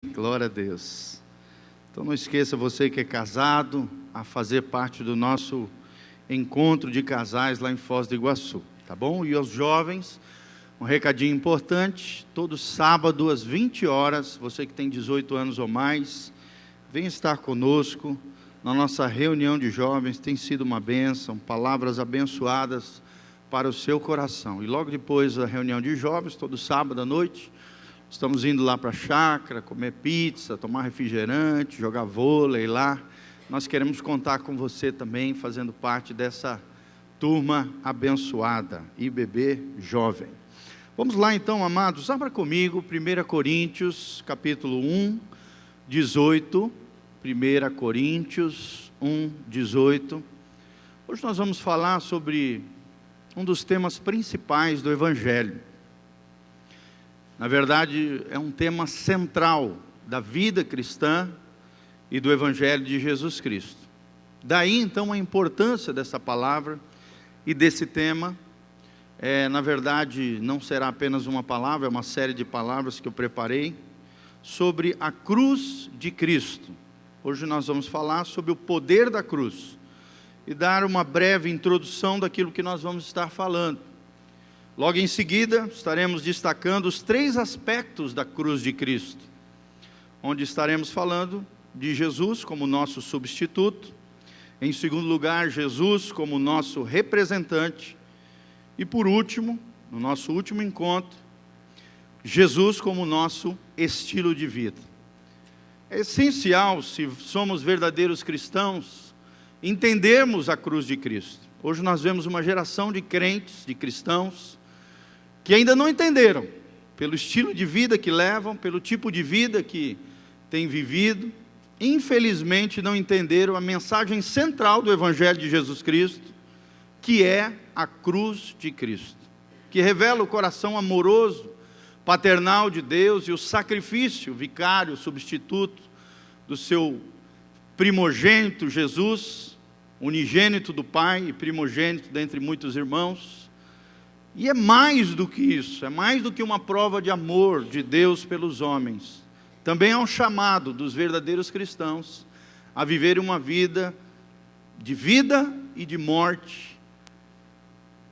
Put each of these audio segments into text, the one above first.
Glória a Deus. Então não esqueça, você que é casado, a fazer parte do nosso encontro de casais lá em Foz do Iguaçu, tá bom? E aos jovens, um recadinho importante: todo sábado às 20 horas, você que tem 18 anos ou mais, vem estar conosco na nossa reunião de jovens. Tem sido uma bênção, palavras abençoadas para o seu coração. E logo depois da reunião de jovens, todo sábado à noite, estamos indo lá para a chácara, comer pizza, tomar refrigerante, jogar vôlei lá. Nós queremos contar com você também, fazendo parte dessa turma abençoada, IBB Jovem. Vamos lá então, amados, abra comigo 1 Coríntios, capítulo 1, 18. 1 Coríntios 1, 18. Hoje nós vamos falar sobre um dos temas principais do Evangelho. Na verdade, é um tema central da vida cristã e do Evangelho de Jesus Cristo. Daí, então, a importância dessa palavra e desse tema. Na verdade, não será apenas uma palavra, é uma série de palavras que eu preparei sobre a cruz de Cristo. Hoje nós vamos falar sobre o poder da cruz e dar uma breve introdução daquilo que nós vamos estar falando. Logo em seguida, estaremos destacando os 3 aspectos da cruz de Cristo, onde estaremos falando de Jesus como nosso substituto, em segundo lugar, Jesus como nosso representante, e por último, no nosso último encontro, Jesus como nosso estilo de vida. É essencial, se somos verdadeiros cristãos, entendermos a cruz de Cristo. Hoje nós vemos uma geração de crentes, de cristãos, que ainda não entenderam, pelo estilo de vida que levam, pelo tipo de vida que têm vivido, infelizmente não entenderam a mensagem central do Evangelho de Jesus Cristo, que é a cruz de Cristo, que revela o coração amoroso, paternal de Deus e o sacrifício vicário, substituto do seu primogênito Jesus, unigênito do Pai e primogênito dentre muitos irmãos. E é mais do que isso, é mais do que uma prova de amor de Deus pelos homens. Também é um chamado dos verdadeiros cristãos a viver uma vida e de morte,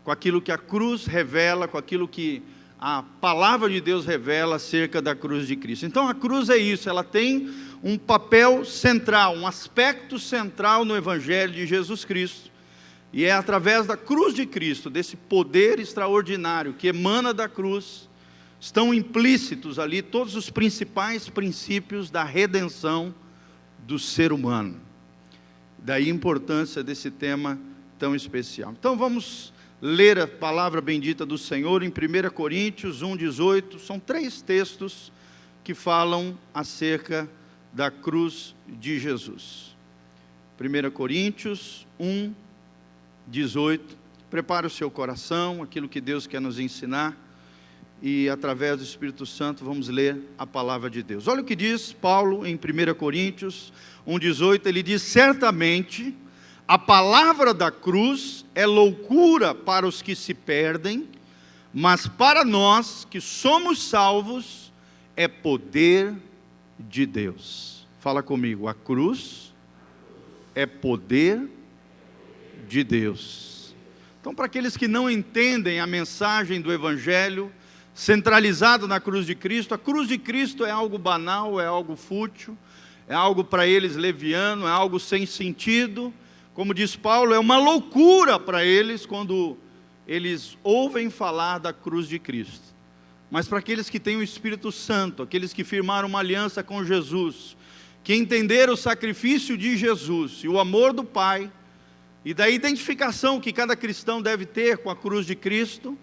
com aquilo que a cruz revela, com aquilo que a palavra de Deus revela acerca da cruz de Cristo. Então a cruz é isso, ela tem um papel central, um aspecto central no Evangelho de Jesus Cristo. E é através da cruz de Cristo, desse poder extraordinário que emana da cruz, estão implícitos ali todos os principais princípios da redenção do ser humano. Daí a importância desse tema tão especial. Então vamos ler a palavra bendita do Senhor em 1 Coríntios 1, 18. São 3 textos que falam acerca da cruz de Jesus. 1 Coríntios 1, 18. Prepare o seu coração, aquilo que Deus quer nos ensinar, e através do Espírito Santo vamos ler a palavra de Deus. Olha o que diz Paulo em 1 Coríntios 1, 18. Ele diz: certamente a palavra da cruz é loucura para os que se perdem, mas para nós que somos salvos é poder de Deus. Fala comigo: a cruz é poder de Deus. Então, para aqueles que não entendem a mensagem do Evangelho centralizado na cruz de Cristo, a cruz de Cristo é algo banal, é algo fútil, é algo para eles leviano, é algo sem sentido. Como diz Paulo, é uma loucura para eles quando eles ouvem falar da cruz de Cristo. Mas para aqueles que têm o Espírito Santo, aqueles que firmaram uma aliança com Jesus, que entenderam o sacrifício de Jesus e o amor do Pai, e da identificação que cada cristão deve ter com a cruz de Cristo,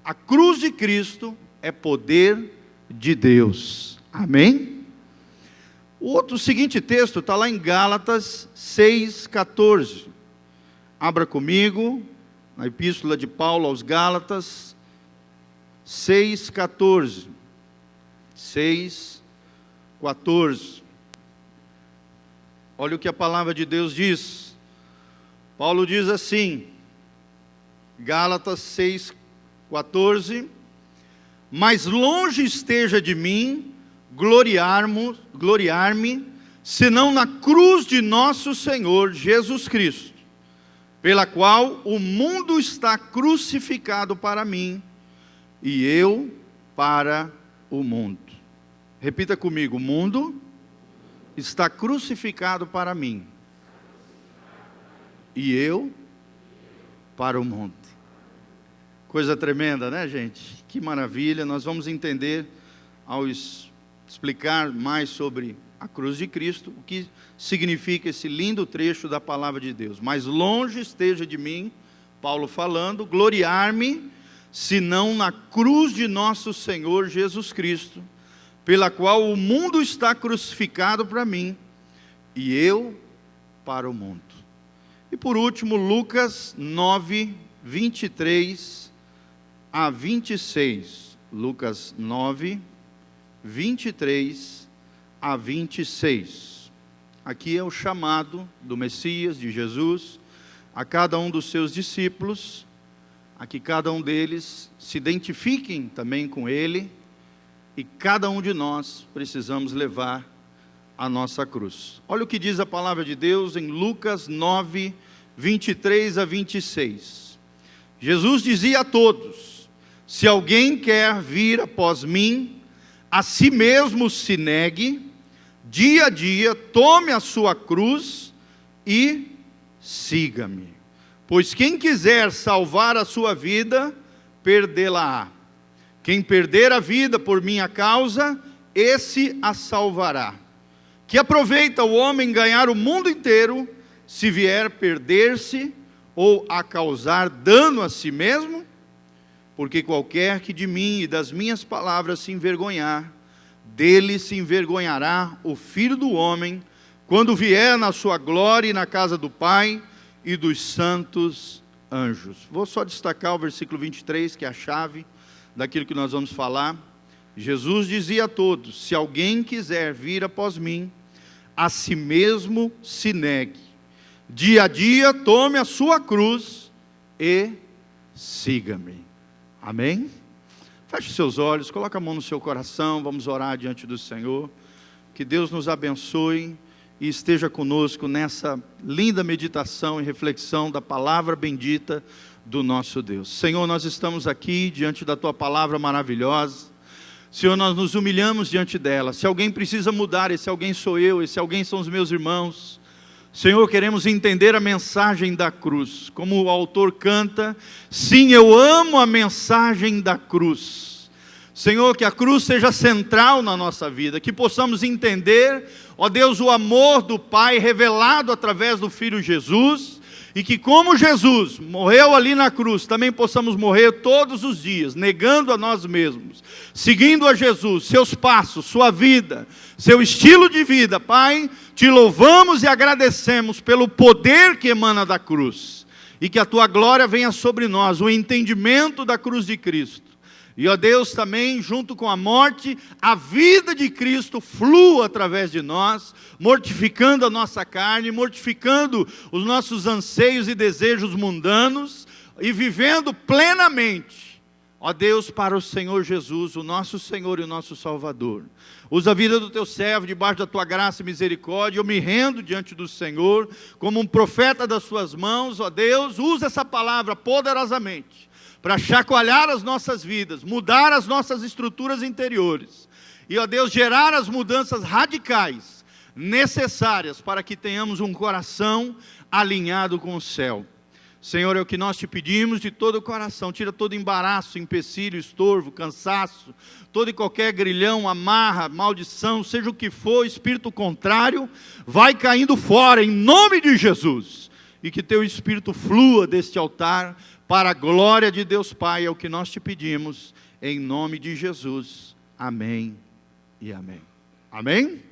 a cruz de Cristo é poder de Deus. Amém? O seguinte texto está lá em Gálatas 6,14. Abra comigo, na epístola de Paulo aos Gálatas 6,14. 6,14. Olha o que a palavra de Deus diz. Paulo diz assim, Gálatas 6,14: mas longe esteja de mim gloriar-me, senão na cruz de nosso Senhor Jesus Cristo, pela qual o mundo está crucificado para mim, e eu para o mundo. Repita comigo: o mundo está crucificado para mim, e eu para o mundo. Coisa tremenda, né, gente? Que maravilha. Nós vamos entender, ao explicar mais sobre a cruz de Cristo, o que significa esse lindo trecho da palavra de Deus. Mas longe esteja de mim, Paulo falando, gloriar-me, senão na cruz de nosso Senhor Jesus Cristo, pela qual o mundo está crucificado para mim, e eu para o mundo. E por último, Lucas 9, 23 a 26. Lucas 9, 23 a 26. Aqui é o chamado do Messias, de Jesus, a cada um dos seus discípulos, a que cada um deles se identifiquem também com ele, e cada um de nós precisamos levar a nossa cruz. Olha o que diz a palavra de Deus em Lucas 9, 23 a 26. Jesus dizia a todos: se alguém quer vir após mim, a si mesmo se negue, dia a dia tome a sua cruz e siga-me. Pois quem quiser salvar a sua vida, perdê-la-á. Quem perder a vida por minha causa, esse a salvará. Que aproveita o homem ganhar o mundo inteiro, se vier perder-se ou a causar dano a si mesmo? Porque qualquer que de mim e das minhas palavras se envergonhar, dele se envergonhará o Filho do Homem, quando vier na sua glória e na casa do Pai e dos santos anjos. Vou só destacar o versículo 23, que é a chave daquilo que nós vamos falar. Jesus dizia a todos: se alguém quiser vir após mim, a si mesmo se negue, dia a dia tome a sua cruz e siga-me. Amém? Feche seus olhos, coloque a mão no seu coração, vamos orar diante do Senhor. Que Deus nos abençoe e esteja conosco nessa linda meditação e reflexão da palavra bendita do nosso Deus. Senhor, nós estamos aqui diante da Tua palavra maravilhosa. Senhor, nós nos humilhamos diante dela. Se alguém precisa mudar, esse alguém sou eu, esse alguém são os meus irmãos. Senhor, queremos entender a mensagem da cruz, como o autor canta: sim, eu amo a mensagem da cruz. Senhor, que a cruz seja central na nossa vida, que possamos entender, ó Deus, o amor do Pai revelado através do Filho Jesus, e que como Jesus morreu ali na cruz, também possamos morrer todos os dias, negando a nós mesmos, seguindo a Jesus, seus passos, sua vida, seu estilo de vida. Pai, te louvamos e agradecemos pelo poder que emana da cruz, e que a Tua glória venha sobre nós, o entendimento da cruz de Cristo. E, ó Deus, também, junto com a morte, a vida de Cristo flua através de nós, mortificando a nossa carne, mortificando os nossos anseios e desejos mundanos, e vivendo plenamente, ó Deus, para o Senhor Jesus, o nosso Senhor e o nosso Salvador. Usa a vida do Teu servo debaixo da Tua graça e misericórdia. Eu me rendo diante do Senhor, como um profeta das Suas mãos, ó Deus. Usa essa palavra poderosamente, para chacoalhar as nossas vidas, mudar as nossas estruturas interiores, e, ó Deus, gerar as mudanças radicais, necessárias, para que tenhamos um coração alinhado com o céu. Senhor, é o que nós te pedimos de todo o coração. Tira todo embaraço, empecilho, estorvo, cansaço, todo e qualquer grilhão, amarra, maldição, seja o que for, espírito contrário, vai caindo fora, em nome de Jesus, e que Teu Espírito flua deste altar, para a glória de Deus Pai. É o que nós te pedimos, em nome de Jesus. Amém e amém. Amém?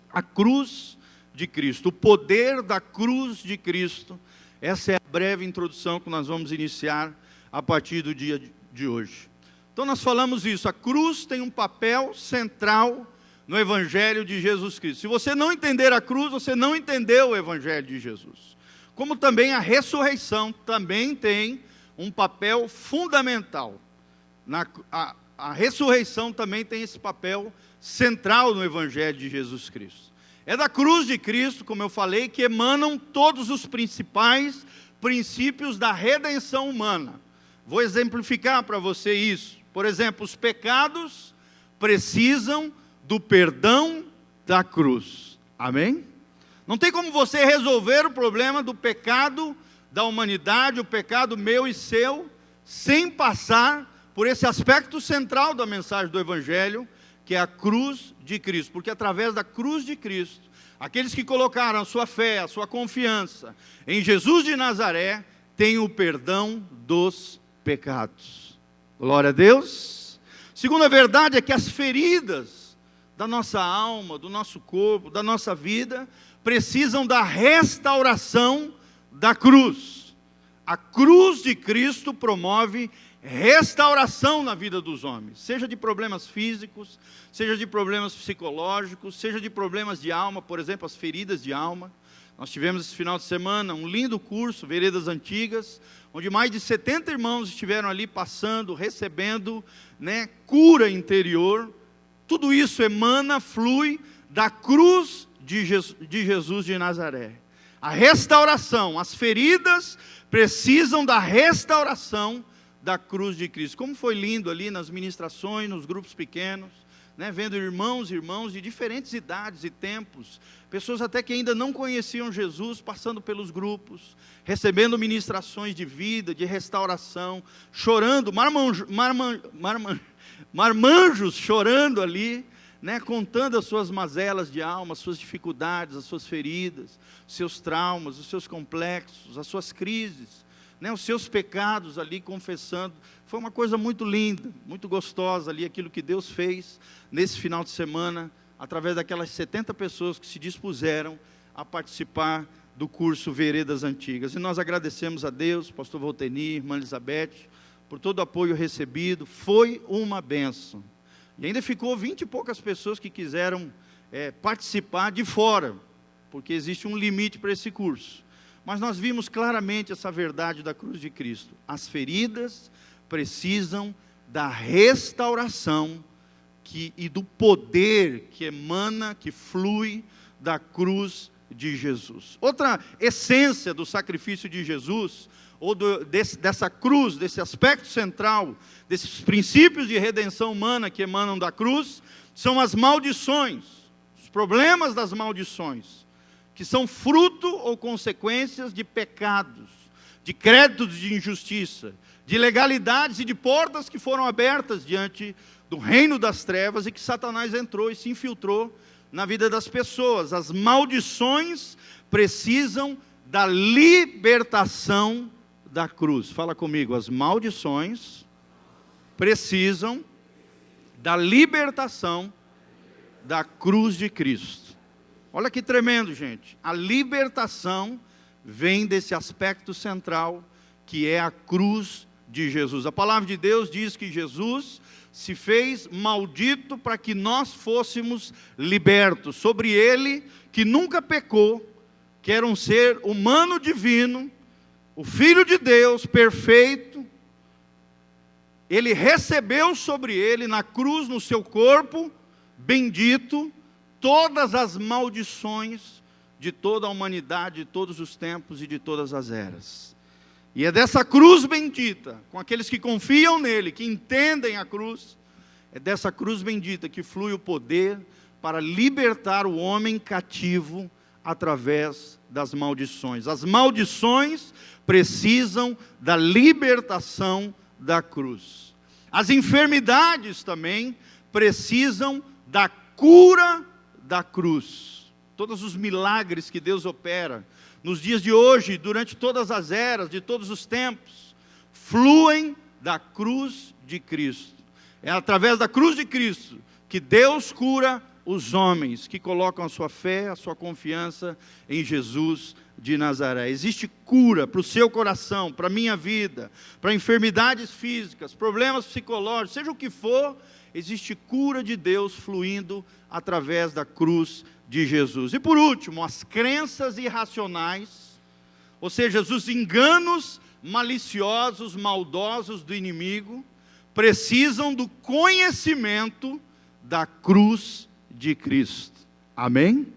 A cruz de Cristo, o poder da cruz de Cristo. Essa é a breve introdução que nós vamos iniciar a partir do dia de hoje. Então nós falamos isso, a cruz tem um papel central no Evangelho de Jesus Cristo. Se você não entender a cruz, você não entendeu o Evangelho de Jesus. Como também a ressurreição também tem um papel fundamental. A ressurreição também tem esse papel central no Evangelho de Jesus Cristo. É da cruz de Cristo, como eu falei, que emanam todos os principais princípios da redenção humana. Vou exemplificar para você isso. Por exemplo, os pecados precisam do perdão da cruz. Amém? Não tem como você resolver o problema do pecado da humanidade, o pecado meu e seu, sem passar por esse aspecto central da mensagem do Evangelho, que é a cruz de Cristo. Porque através da cruz de Cristo, aqueles que colocaram a sua fé, a sua confiança em Jesus de Nazaré, têm o perdão dos pecados. Glória a Deus. Segunda verdade é que as feridas da nossa alma, do nosso corpo, da nossa vida, precisam da restauração da cruz. A cruz de Cristo promove restauração na vida dos homens, seja de problemas físicos, seja de problemas psicológicos, seja de problemas de alma, por exemplo, as feridas de alma. Nós tivemos esse final de semana um lindo curso, Veredas Antigas, onde mais de 70 irmãos estiveram ali passando, recebendo, cura interior. Tudo isso emana, flui da cruz de Jesus de Nazaré. A restauração, as feridas precisam da restauração da cruz de Cristo. Como foi lindo ali nas ministrações, nos grupos pequenos, vendo irmãos e irmãs de diferentes idades e tempos, pessoas até que ainda não conheciam Jesus, passando pelos grupos, recebendo ministrações de vida, de restauração, chorando, marmanjos chorando ali, contando as suas mazelas de alma, as suas dificuldades, as suas feridas, os seus traumas, os seus complexos, as suas crises, os seus pecados ali confessando. Foi uma coisa muito linda, muito gostosa ali, aquilo que Deus fez nesse final de semana, através daquelas 70 pessoas que se dispuseram a participar do curso Veredas Antigas. E nós agradecemos a Deus, pastor Voltenir, irmã Elizabeth, por todo o apoio recebido. Foi uma bênção. E ainda ficou 20 e poucas pessoas que quiseram participar de fora, porque existe um limite para esse curso. Mas nós vimos claramente essa verdade da cruz de Cristo. As feridas precisam da restauração e do poder que emana, que flui da cruz de Jesus. Outra essência do sacrifício de Jesus, ou dessa cruz, desse aspecto central, desses princípios de redenção humana que emanam da cruz, são as maldições, os problemas das maldições, que são fruto ou consequências de pecados, de créditos de injustiça, de ilegalidades e de portas que foram abertas diante do reino das trevas e que Satanás entrou e se infiltrou na vida das pessoas. As maldições precisam da libertação da cruz. Fala comigo, as maldições precisam da libertação da cruz de Cristo. Olha que tremendo, gente. A libertação vem desse aspecto central, que é a cruz de Jesus. A palavra de Deus diz que Jesus se fez maldito para que nós fôssemos libertos. Sobre ele, que nunca pecou, que era um ser humano divino, o Filho de Deus, perfeito, ele recebeu sobre ele, na cruz, no seu corpo, bendito, todas as maldições de toda a humanidade, de todos os tempos e de todas as eras. E é dessa cruz bendita, com aqueles que confiam nele, que entendem a cruz, é dessa cruz bendita que flui o poder para libertar o homem cativo através das maldições. As maldições precisam da libertação da cruz. As enfermidades também precisam da cura da cruz. Todos os milagres que Deus opera nos dias de hoje, durante todas as eras, de todos os tempos, fluem da cruz de Cristo. É através da cruz de Cristo que Deus cura os homens que colocam a sua fé, a sua confiança em Jesus de Nazaré. Existe cura para o seu coração, para a minha vida, para enfermidades físicas, problemas psicológicos, seja o que for, existe cura de Deus fluindo através da cruz de Jesus. E por último, as crenças irracionais, ou seja, os enganos maliciosos, maldosos do inimigo, precisam do conhecimento da cruz de Cristo. Amém?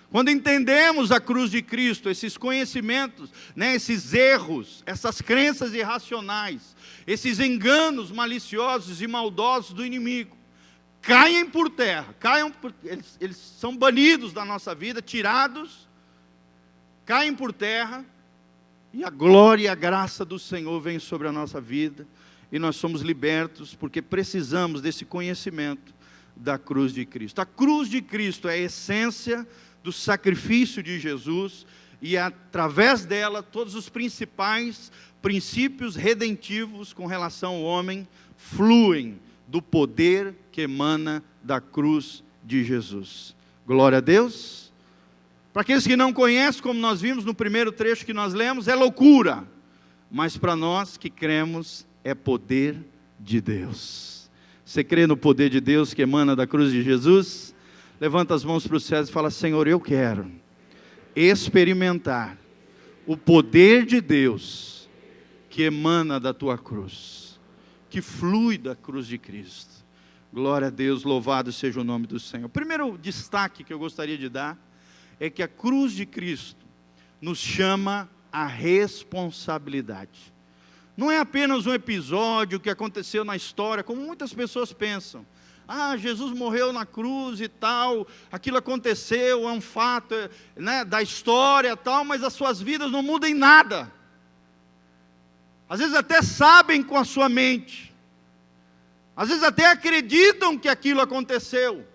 Quando entendemos a cruz de Cristo, esses conhecimentos, esses erros, essas crenças irracionais, esses enganos maliciosos e maldosos do inimigo, caem por terra, eles são banidos da nossa vida, tirados, caem por terra, e a glória e a graça do Senhor vem sobre a nossa vida, e nós somos libertos, porque precisamos desse conhecimento da cruz de Cristo. A cruz de Cristo é a essência do sacrifício de Jesus, e através dela, todos os principais princípios redentivos com relação ao homem, fluem do poder que emana da cruz de Jesus. Glória a Deus. Para aqueles que não conhecem, como nós vimos no primeiro trecho que nós lemos, é loucura, mas para nós que cremos, é poder de Deus. Você crê no poder de Deus que emana da cruz de Jesus? Levanta as mãos para os céus e fala: Senhor, eu quero experimentar o poder de Deus que emana da tua cruz, que flui da cruz de Cristo. Glória a Deus, louvado seja o nome do Senhor. O primeiro destaque que eu gostaria de dar é que a cruz de Cristo nos chama à responsabilidade. Não é apenas um episódio que aconteceu na história, como muitas pessoas pensam. Jesus morreu na cruz e tal, aquilo aconteceu, é um fato da história e tal, mas as suas vidas não mudam em nada. Às vezes até sabem com a sua mente, às vezes até acreditam que aquilo aconteceu,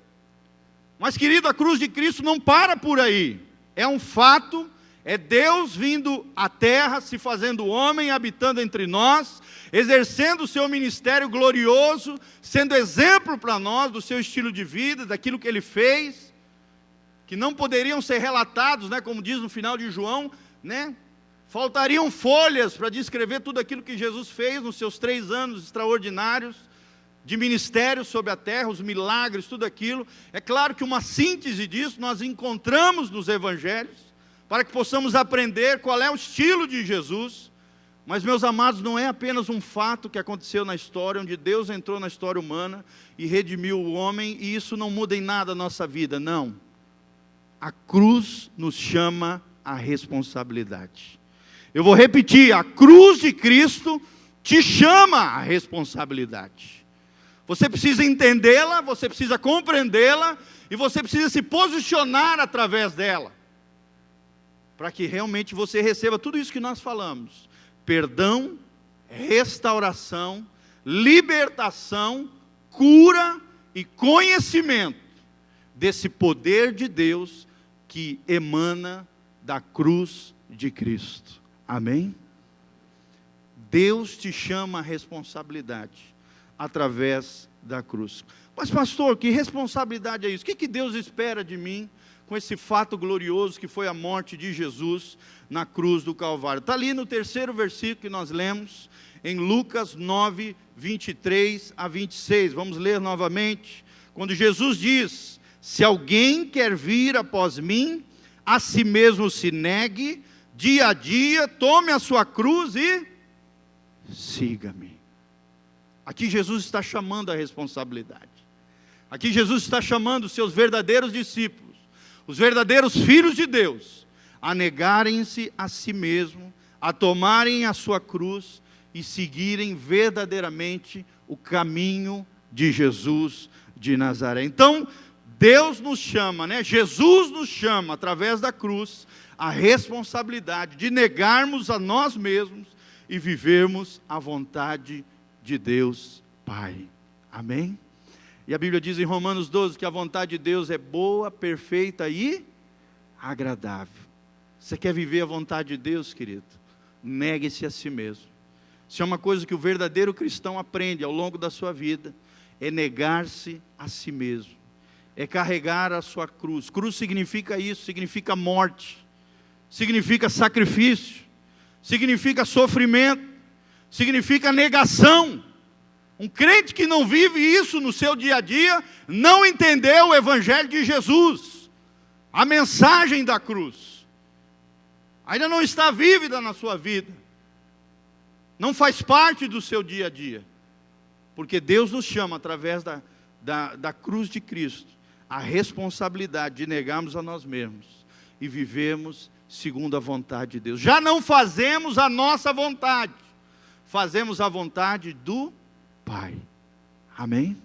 mas querido, a cruz de Cristo não para por aí, é um fato, é Deus vindo à terra, se fazendo homem, habitando entre nós, exercendo o seu ministério glorioso, sendo exemplo para nós do seu estilo de vida, daquilo que Ele fez, que não poderiam ser relatados, como diz no final de João, faltariam folhas para descrever tudo aquilo que Jesus fez nos seus 3 anos extraordinários de ministério sobre a terra, os milagres, tudo aquilo. É claro que uma síntese disso nós encontramos nos evangelhos, para que possamos aprender qual é o estilo de Jesus. Mas, meus amados, não é apenas um fato que aconteceu na história, onde Deus entrou na história humana e redimiu o homem, e isso não muda em nada a nossa vida, não. A cruz nos chama à responsabilidade. Eu vou repetir, a cruz de Cristo te chama à responsabilidade. Você precisa entendê-la, você precisa compreendê-la, e você precisa se posicionar através dela, para que realmente você receba tudo isso que nós falamos: perdão, restauração, libertação, cura e conhecimento desse poder de Deus que emana da cruz de Cristo. Amém? Deus te chama à responsabilidade através da cruz. Mas pastor, que responsabilidade é isso? O que Deus espera de mim com esse fato glorioso que foi a morte de Jesus na cruz do Calvário? Está ali no 3º versículo que nós lemos, em Lucas 9, 23 a 26. Vamos ler novamente. Quando Jesus diz: se alguém quer vir após mim, a si mesmo se negue, dia a dia, tome a sua cruz e siga-me. Aqui Jesus está chamando a responsabilidade. Aqui Jesus está chamando os seus verdadeiros discípulos, os verdadeiros filhos de Deus, a negarem-se a si mesmo, a tomarem a sua cruz e seguirem verdadeiramente o caminho de Jesus de Nazaré. Então, Deus nos chama, Jesus nos chama, através da cruz, a responsabilidade de negarmos a nós mesmos e vivermos a vontade de Deus Pai. Amém? E a Bíblia diz em Romanos 12 que a vontade de Deus é boa, perfeita e agradável. Você quer viver a vontade de Deus, querido? Negue-se a si mesmo. Se é uma coisa que o verdadeiro cristão aprende ao longo da sua vida, é negar-se a si mesmo, é carregar a sua cruz. Cruz significa isso, significa morte, significa sacrifício, significa sofrimento, significa negação. Um crente que não vive isso no seu dia a dia, não entendeu o Evangelho de Jesus, a mensagem da cruz, ainda não está vívida na sua vida, não faz parte do seu dia a dia, porque Deus nos chama através da cruz de Cristo, a responsabilidade de negarmos a nós mesmos e vivermos segundo a vontade de Deus. Já não fazemos a nossa vontade, fazemos a vontade do Pai. Amém?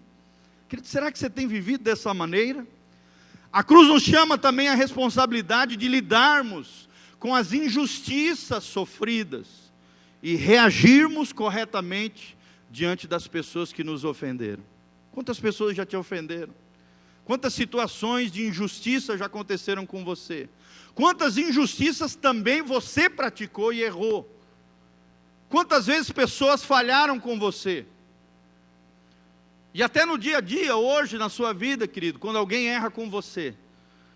Querido, será que você tem vivido dessa maneira? A cruz nos chama também a responsabilidade de lidarmos com as injustiças sofridas e reagirmos corretamente diante das pessoas que nos ofenderam. Quantas pessoas já te ofenderam? Quantas situações de injustiça já aconteceram com você? Quantas injustiças também você praticou e errou? Quantas vezes pessoas falharam com você? E até no dia a dia, hoje, na sua vida, querido, quando alguém erra com você,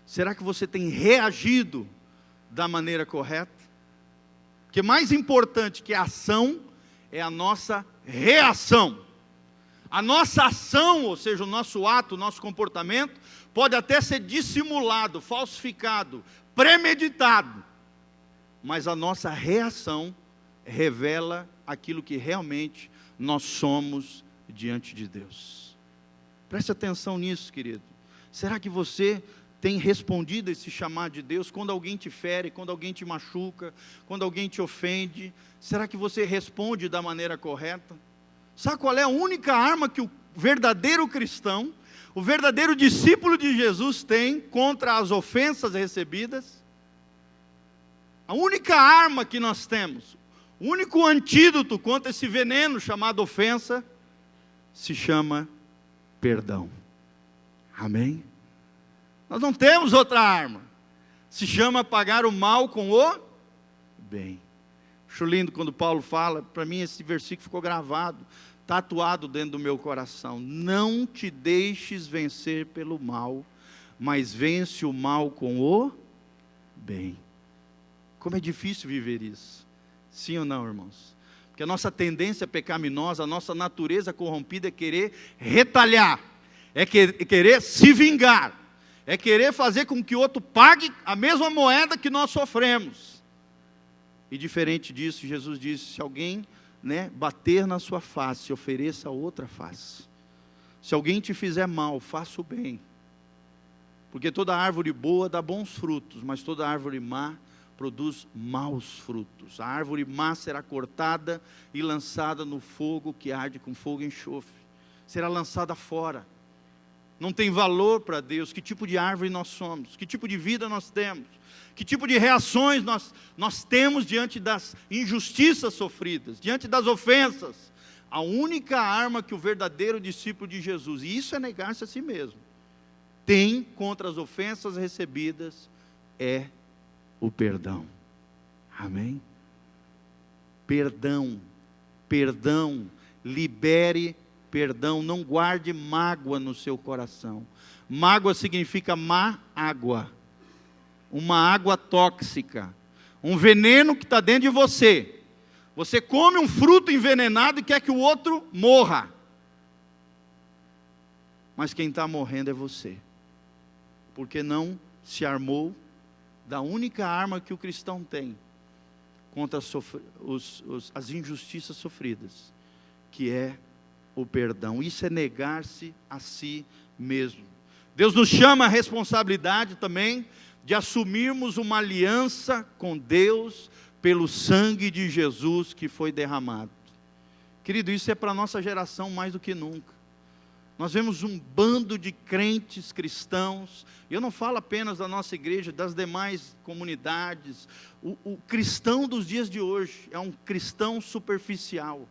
será que você tem reagido da maneira correta? Porque mais importante que a ação é a nossa reação. A nossa ação, ou seja, o nosso ato, o nosso comportamento, pode até ser dissimulado, falsificado, premeditado, mas a nossa reação revela aquilo que realmente nós somos diante de Deus. Preste atenção nisso, querido. Será que você tem respondido a esse chamado de Deus? Quando alguém te fere, quando alguém te machuca, quando alguém te ofende, será que você responde da maneira correta? Sabe qual é a única arma que o verdadeiro cristão, o verdadeiro discípulo de Jesus tem contra as ofensas recebidas? A única arma que nós temos, o único antídoto contra esse veneno chamado ofensa, se chama perdão. Amém? Nós não temos outra arma. Se chama pagar o mal com o bem. Acho lindo quando Paulo fala, para mim esse versículo ficou gravado, tatuado dentro do meu coração. Não te deixes vencer pelo mal, mas vence o mal com o bem. Como é difícil viver isso. Sim ou não, irmãos? Porque a nossa tendência pecaminosa, a nossa natureza corrompida é querer retalhar, é querer se vingar, é querer fazer com que o outro pague a mesma moeda que nós sofremos. E diferente disso, Jesus disse, se alguém bater na sua face, ofereça a outra face. Se alguém te fizer mal, faça o bem. Porque toda árvore boa dá bons frutos, mas toda árvore má produz maus frutos. A árvore má será cortada e lançada no fogo que arde com fogo e enxofre. Será lançada fora. Não tem valor para Deus. Que tipo de árvore nós somos? Que tipo de vida nós temos? Que tipo de reações nós temos diante das injustiças sofridas, diante das ofensas? A única arma que o verdadeiro discípulo de Jesus, e isso é negar-se a si mesmo, tem contra as ofensas recebidas, é o perdão. Amém? Perdão, libere perdão, não guarde mágoa no seu coração. Mágoa significa má água, uma água tóxica, um veneno que está dentro de você. Você come um fruto envenenado e quer que o outro morra, mas quem está morrendo é você, porque não se armou da única arma que o cristão tem contra as injustiças sofridas, que é o perdão. Isso é negar-se a si mesmo. Deus nos chama a responsabilidade também de assumirmos uma aliança com Deus pelo sangue de Jesus que foi derramado. Querido, isso é para a nossa geração mais do que nunca. Nós vemos um bando de crentes cristãos, e eu não falo apenas da nossa igreja, das demais comunidades. O cristão dos dias de hoje é um cristão superficial,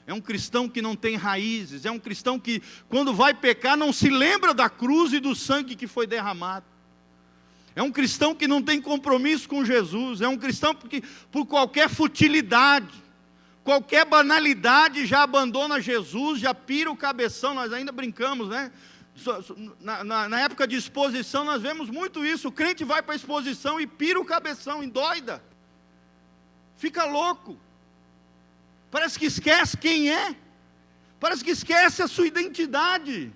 é um cristão que não tem raízes, é um cristão que quando vai pecar não se lembra da cruz e do sangue que foi derramado. É um cristão que não tem compromisso com Jesus, é um cristão que por qualquer futilidade, qualquer banalidade já abandona Jesus, já pira o cabeção. Nós ainda brincamos, né? Na época de exposição nós vemos muito isso, o crente vai para a exposição e pira o cabeção, endoida, fica louco, parece que esquece quem é, parece que esquece a sua identidade.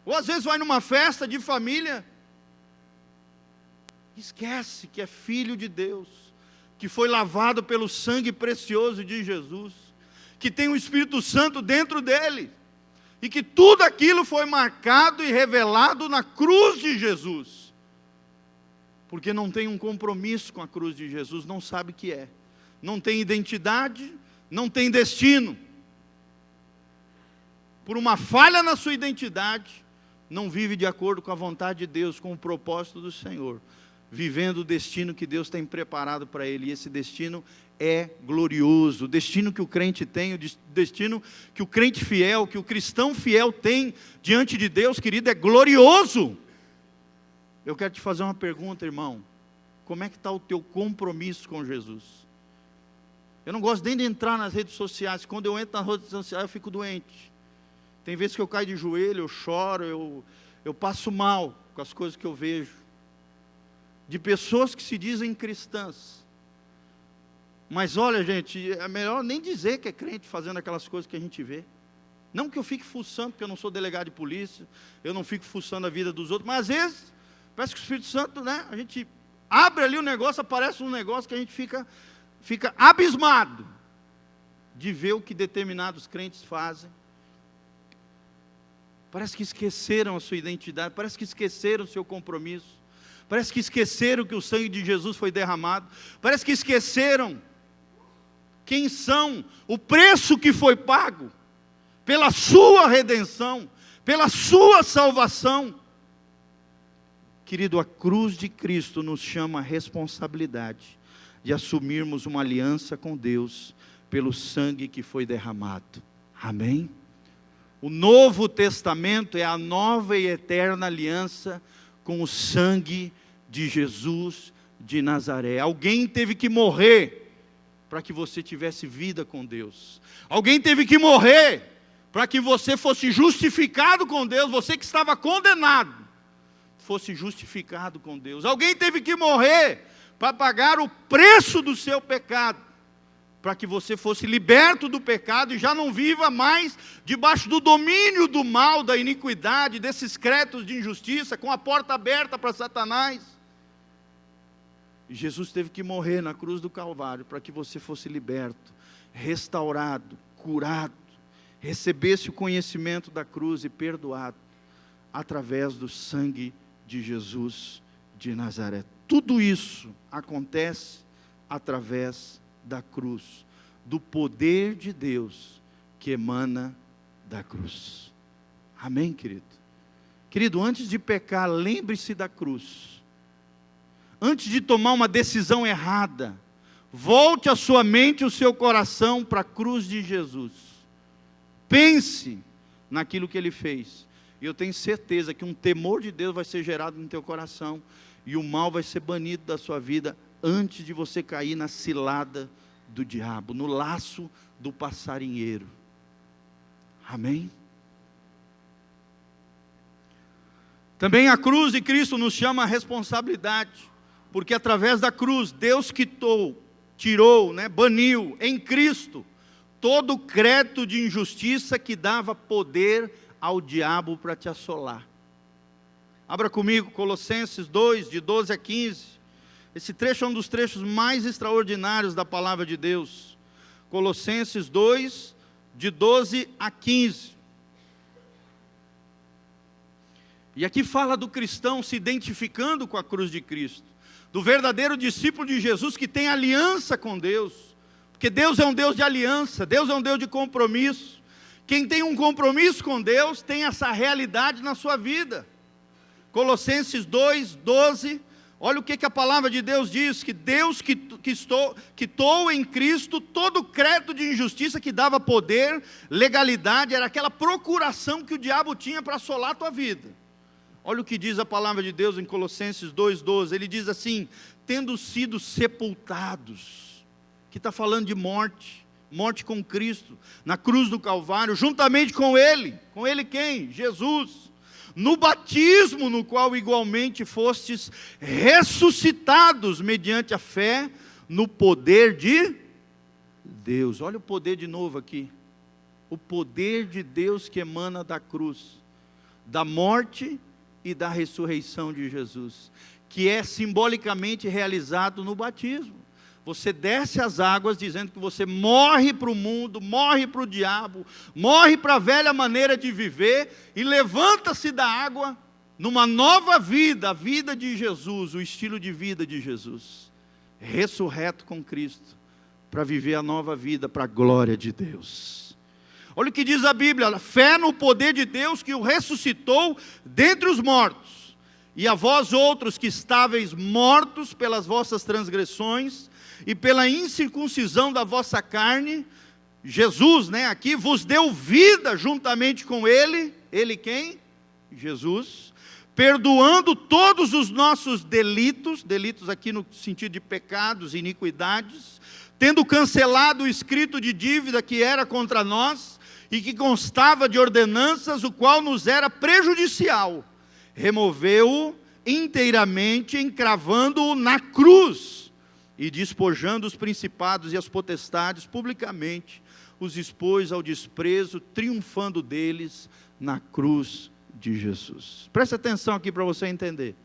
Ou às vezes vai numa festa de família, esquece que é filho de Deus, que foi lavado pelo sangue precioso de Jesus, que tem o Espírito Santo dentro dele, e que tudo aquilo foi marcado e revelado na cruz de Jesus. Porque não tem um compromisso com a cruz de Jesus, não sabe o que é. Não tem identidade, não tem destino. Por uma falha na sua identidade, não vive de acordo com a vontade de Deus, com o propósito do Senhor, vivendo o destino que Deus tem preparado para ele. E esse destino é glorioso. O destino que o crente tem, o destino que o crente fiel, que o cristão fiel tem diante de Deus, querido, é glorioso. Eu quero te fazer uma pergunta, irmão. Como é que está o teu compromisso com Jesus? Eu não gosto nem de entrar nas redes sociais. Quando eu entro nas redes sociais, eu fico doente. Tem vezes que eu caio de joelho, eu choro, eu passo mal com as coisas que eu vejo. De pessoas que se dizem cristãs. Mas olha, gente, é melhor nem dizer que é crente fazendo aquelas coisas que a gente vê. Não que eu fique fuçando, porque eu não sou delegado de polícia, eu não fico fuçando a vida dos outros, mas às vezes, parece que o Espírito Santo, né, a gente abre ali o negócio, aparece um negócio que a gente fica abismado de ver o que determinados crentes fazem. Parece que esqueceram a sua identidade, parece que esqueceram o seu compromisso, parece que esqueceram que o sangue de Jesus foi derramado, parece que esqueceram quem são, o preço que foi pago, pela sua redenção, pela sua salvação. Querido, a cruz de Cristo nos chama a responsabilidade de assumirmos uma aliança com Deus, pelo sangue que foi derramado. Amém? O Novo Testamento é a nova e eterna aliança com o sangue de Jesus de Nazaré. Alguém teve que morrer para que você tivesse vida com Deus. Alguém teve que morrer para que você fosse justificado com Deus. Você que estava condenado, fosse justificado com Deus. Alguém teve que morrer para pagar o preço do seu pecado, para que você fosse liberto do pecado e já não viva mais debaixo do domínio do mal, da iniquidade, desses créditos de injustiça, com a porta aberta para Satanás. E Jesus teve que morrer na cruz do Calvário para que você fosse liberto, restaurado, curado, recebesse o conhecimento da cruz e perdoado, através do sangue de Jesus de Nazaré. Tudo isso acontece através da cruz, do poder de Deus que emana da cruz. Amém, querido? Querido, antes de pecar, lembre-se da cruz. Antes de tomar uma decisão errada, volte a sua mente e o seu coração para a cruz de Jesus. Pense naquilo que Ele fez. E eu tenho certeza que um temor de Deus vai ser gerado no teu coração, e o mal vai ser banido da sua vida, antes de você cair na cilada do diabo, no laço do passarinheiro. Amém? Também a cruz de Cristo nos chama a responsabilidade, porque através da cruz, Deus tirou, baniu em Cristo, todo o crédito de injustiça que dava poder ao diabo para te assolar. Abra comigo Colossenses 2, de 12 a 15. Esse trecho é um dos trechos mais extraordinários da palavra de Deus. Colossenses 2, de 12 a 15. E aqui fala do cristão se identificando com a cruz de Cristo, do verdadeiro discípulo de Jesus que tem aliança com Deus, porque Deus é um Deus de aliança, Deus é um Deus de compromisso. Quem tem um compromisso com Deus tem essa realidade na sua vida. Colossenses 2, 12, olha o que a palavra de Deus diz, que Deus quitou em Cristo todo o crédito de injustiça que dava poder, legalidade, era aquela procuração que o diabo tinha para assolar a tua vida. Olha o que diz a palavra de Deus em Colossenses 2, 12, ele diz assim: tendo sido sepultados, que está falando de morte com Cristo, na cruz do Calvário, juntamente com Ele quem? Jesus. No batismo no qual igualmente fostes ressuscitados mediante a fé no poder de Deus. Olha o poder de novo aqui. O poder de Deus que emana da cruz, da morte e da ressurreição de Jesus, que é simbolicamente realizado no batismo. você desce às águas dizendo que você morre para o mundo, morre para o diabo, morre para a velha maneira de viver e levanta-se da água numa nova vida, a vida de Jesus, o estilo de vida de Jesus, ressurreto com Cristo, para viver a nova vida para a glória de Deus. Olha o que diz a Bíblia: fé no poder de Deus que o ressuscitou dentre os mortos, e a vós outros que estáveis mortos pelas vossas transgressões e pela incircuncisão da vossa carne, Jesus, aqui vos deu vida juntamente com Ele. Ele quem? Jesus. Perdoando todos os nossos delitos aqui no sentido de pecados e iniquidades, tendo cancelado o escrito de dívida que era contra nós, e que constava de ordenanças, o qual nos era prejudicial, removeu-o inteiramente, encravando-o na cruz, e despojando os principados e as potestades publicamente, os expôs ao desprezo, triunfando deles na cruz de Jesus. Preste atenção aqui para você entender.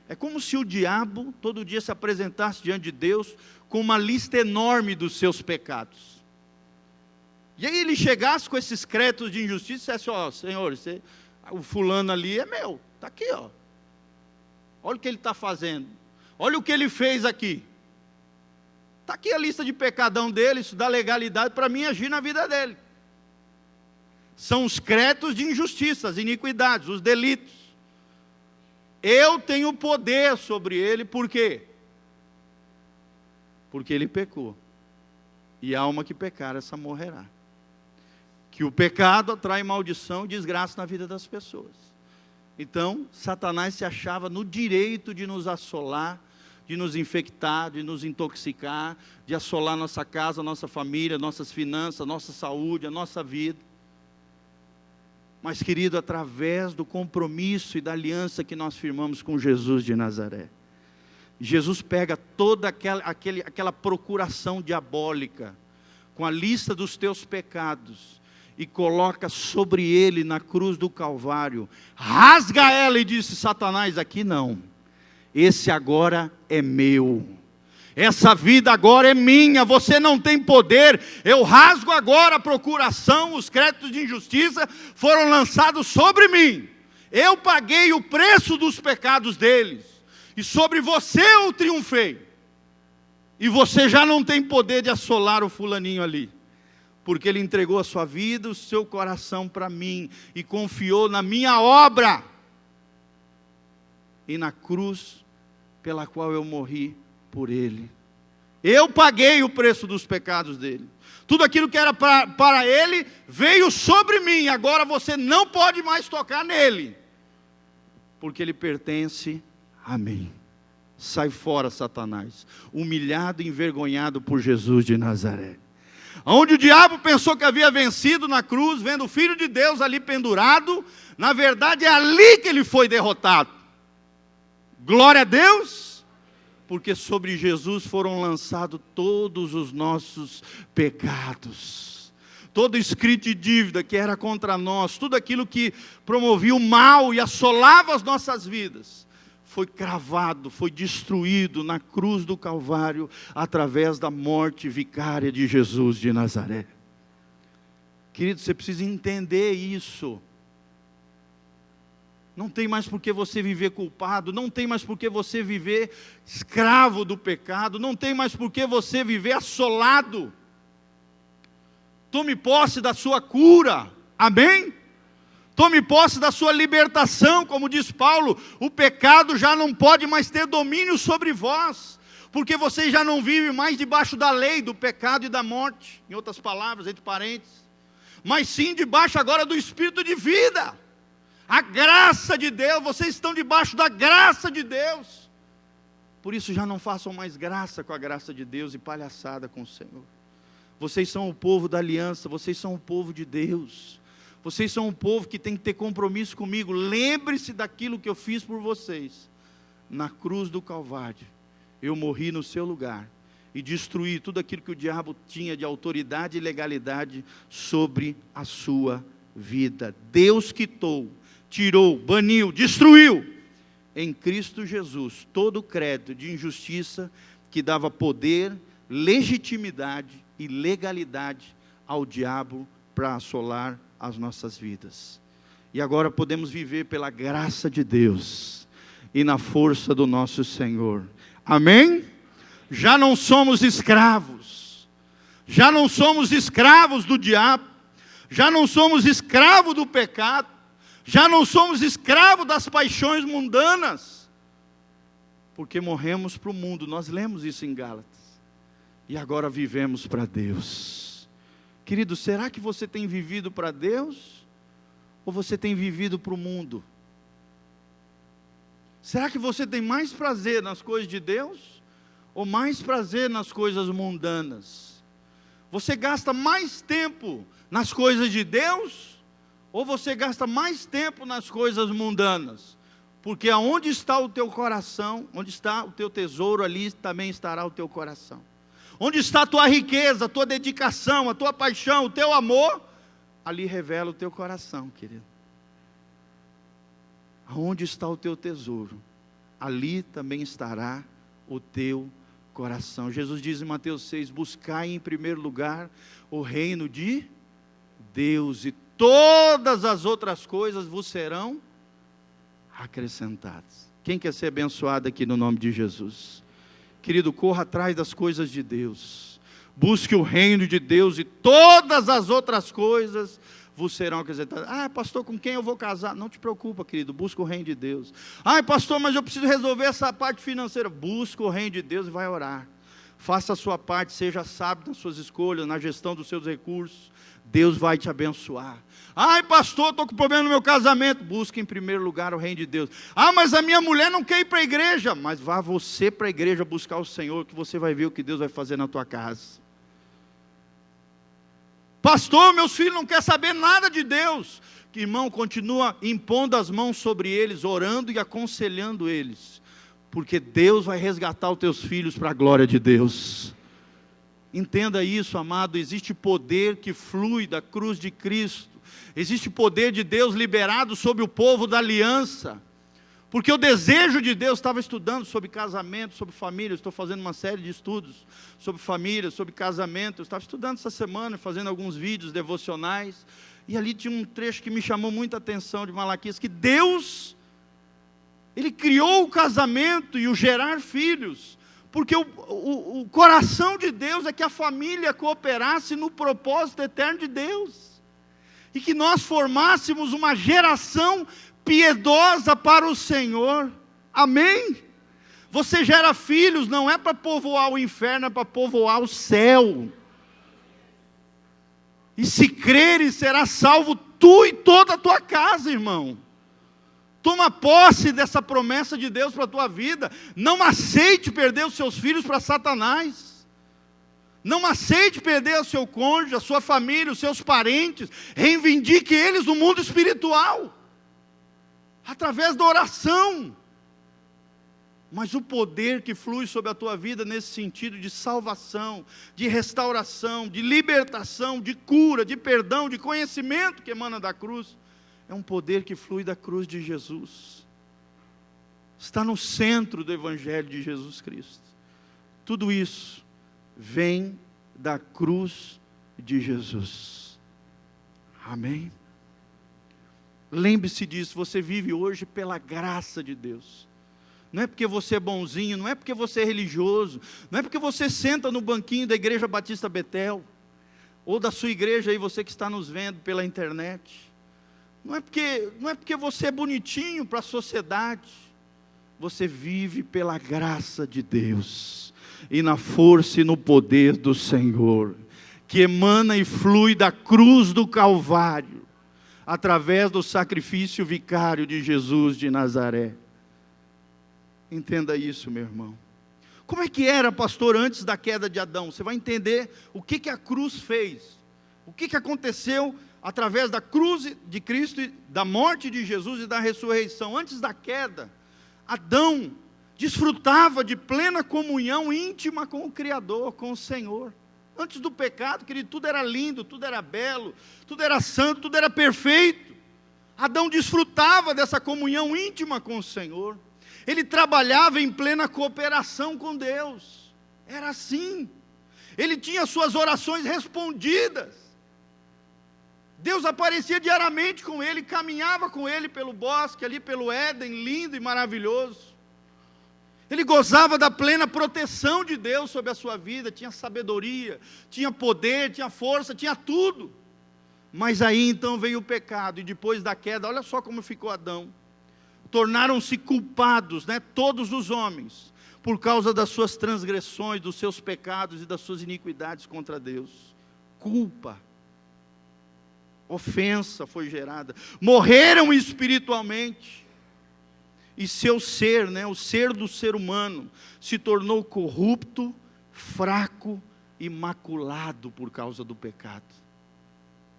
É como se o diabo todo dia se apresentasse diante de Deus com uma lista enorme dos seus pecados. E aí ele chegasse com esses créditos de injustiça e dissesse: ó, Senhor, o fulano ali é meu, está aqui, ó. Olha o que ele está fazendo, olha o que ele fez aqui. Está aqui a lista de pecadão dele, isso dá legalidade para mim agir na vida dele. São os créditos de injustiça, as iniquidades, os delitos. Eu tenho poder sobre ele, por quê? Porque ele pecou. E a alma que pecar, essa morrerá. Que o pecado atrai maldição e desgraça na vida das pessoas. Então, Satanás se achava no direito de nos assolar, de nos infectar, de nos intoxicar, de assolar nossa casa, nossa família, nossas finanças, nossa saúde, a nossa vida. Mas, querido, através do compromisso e da aliança que nós firmamos com Jesus de Nazaré, Jesus pega toda aquela procuração diabólica, com a lista dos teus pecados, e coloca sobre ele na cruz do Calvário, rasga ela e disse: Satanás, aqui não, esse agora é meu, essa vida agora é minha, você não tem poder, eu rasgo agora a procuração, os créditos de injustiça foram lançados sobre mim, eu paguei o preço dos pecados deles, e sobre você eu triunfei, e você já não tem poder de assolar o fulaninho ali, porque ele entregou a sua vida, o seu coração para mim, e confiou na minha obra, e na cruz pela qual eu morri por ele. Eu paguei o preço dos pecados dele. Tudo aquilo que era para ele veio sobre mim. Agora você não pode mais tocar nele, porque ele pertence a mim. Sai fora, Satanás, humilhado e envergonhado por Jesus de Nazaré. Onde o diabo pensou que havia vencido na cruz, vendo o Filho de Deus ali pendurado, na verdade é ali que ele foi derrotado. Glória a Deus, porque sobre Jesus foram lançados todos os nossos pecados, todo escrito de dívida que era contra nós, tudo aquilo que promovia o mal e assolava as nossas vidas, foi cravado, foi destruído na cruz do Calvário, através da morte vicária de Jesus de Nazaré. Querido, você precisa entender isso. Não tem mais por que você viver culpado, não tem mais por que você viver escravo do pecado, não tem mais por que você viver assolado. Tome posse da sua cura, amém? Tome posse da sua libertação, como diz Paulo, o pecado já não pode mais ter domínio sobre vós, porque vocês já não vivem mais debaixo da lei, do pecado e da morte, em outras palavras, entre parênteses, mas sim debaixo agora do Espírito de vida. A graça de Deus, vocês estão debaixo da graça de Deus. Por isso já não façam mais graça com a graça de Deus e palhaçada com o Senhor. Vocês são o povo da aliança, vocês são o povo de Deus. Vocês são um povo que tem que ter compromisso comigo. Lembre-se daquilo que eu fiz por vocês. Na cruz do Calvário, eu morri no seu lugar e destruí tudo aquilo que o diabo tinha de autoridade e legalidade sobre a sua vida. Deus quitou, tirou, baniu, destruiu em Cristo Jesus todo o crédito de injustiça que dava poder, legitimidade e legalidade ao diabo para assolar as nossas vidas. E agora podemos viver pela graça de Deus e na força do nosso Senhor. Amém? Já não somos escravos. Já não somos escravos do diabo. Já não somos escravos do pecado. Já não somos escravos das paixões mundanas. Porque morremos para o mundo. Nós lemos isso em Gálatas. E agora vivemos para Deus. Querido, será que você tem vivido para Deus? Ou você tem vivido para o mundo? Será que você tem mais prazer nas coisas de Deus? Ou mais prazer nas coisas mundanas? Você gasta mais tempo nas coisas de Deus? Ou você gasta mais tempo nas coisas mundanas? Porque aonde está o teu coração, onde está o teu tesouro, ali também estará o teu coração. Onde está a tua riqueza, a tua dedicação, a tua paixão, o teu amor, ali revela o teu coração, querido. Aonde está o teu tesouro, ali também estará o teu coração. Jesus diz em Mateus 6, buscai em primeiro lugar o reino de Deus, e todas as outras coisas vos serão acrescentadas. Quem quer ser abençoado aqui no nome de Jesus? Querido, corra atrás das coisas de Deus, busque o reino de Deus, e todas as outras coisas vos serão acrescentadas. Ah, pastor, com quem eu vou casar? Não te preocupa, querido, busca o reino de Deus. Ah, pastor, mas eu preciso resolver essa parte financeira. Busca o reino de Deus e vai orar. Faça a sua parte, seja sábio nas suas escolhas, na gestão dos seus recursos. Deus vai te abençoar. Ai, pastor, estou com problema no meu casamento. Busque em primeiro lugar o reino de Deus. Ah, mas a minha mulher não quer ir para a igreja. Mas vá você para a igreja buscar o Senhor, que você vai ver o que Deus vai fazer na tua casa. Pastor, meus filhos não querem saber nada de Deus. Que irmão, continua impondo as mãos sobre eles, orando e aconselhando eles. Porque Deus vai resgatar os teus filhos para a glória de Deus. Entenda isso, amado, existe poder que flui da cruz de Cristo. Existe poder de Deus liberado sobre o povo da aliança. Porque o desejo de Deus, estava estudando sobre casamento, sobre família, estou fazendo uma série de estudos sobre família, sobre casamento. Eu estava estudando essa semana, fazendo alguns vídeos devocionais, e ali tinha um trecho que me chamou muita atenção de Malaquias, que Deus, Ele criou o casamento e o gerar filhos, porque o coração de Deus é que a família cooperasse no propósito eterno de Deus, e que nós formássemos uma geração piedosa para o Senhor. Amém? Você gera filhos, não é para povoar o inferno, é para povoar o céu. E se creres, será salvo tu e toda a tua casa, irmão. Toma posse dessa promessa de Deus para a tua vida. Não aceite perder os seus filhos para Satanás. Não aceite perder o seu cônjuge, a sua família, os seus parentes. Reivindique eles no mundo espiritual, através da oração. Mas o poder que flui sobre a tua vida nesse sentido de salvação, de restauração, de libertação, de cura, de perdão, de conhecimento que emana da cruz, é um poder que flui da cruz de Jesus. Está no centro do Evangelho de Jesus Cristo. Tudo isso vem da cruz de Jesus. Amém? Lembre-se disso, você vive hoje pela graça de Deus. Não é porque você é bonzinho, não é porque você é religioso, não é porque você senta no banquinho da Igreja Batista Betel, ou da sua igreja aí, você que está nos vendo pela internet. Não é porque você é bonitinho para a sociedade. Você vive pela graça de Deus, e na força e no poder do Senhor, que emana e flui da cruz do Calvário, através do sacrifício vicário de Jesus de Nazaré. Entenda isso, meu irmão. Como é que era, pastor, antes da queda de Adão? Você vai entender o que a cruz fez. O que aconteceu através da cruz de Cristo, da morte de Jesus e da ressurreição. Antes da queda, Adão desfrutava de plena comunhão íntima com o Criador, com o Senhor. Antes do pecado, querido, tudo era lindo, tudo era belo, tudo era santo, tudo era perfeito. Adão desfrutava dessa comunhão íntima com o Senhor. Ele trabalhava em plena cooperação com Deus. Era assim. Ele tinha suas orações respondidas. Deus aparecia diariamente com ele, caminhava com ele pelo bosque, ali pelo Éden, lindo e maravilhoso. Ele gozava da plena proteção de Deus sobre a sua vida, tinha sabedoria, tinha poder, tinha força, tinha tudo. Mas aí então veio o pecado, e depois da queda, olha só como ficou Adão. Tornaram-se culpados, todos os homens, por causa das suas transgressões, dos seus pecados e das suas iniquidades contra Deus. Culpa, ofensa foi gerada, morreram espiritualmente, e seu ser, o ser do ser humano, se tornou corrupto, fraco e maculado por causa do pecado.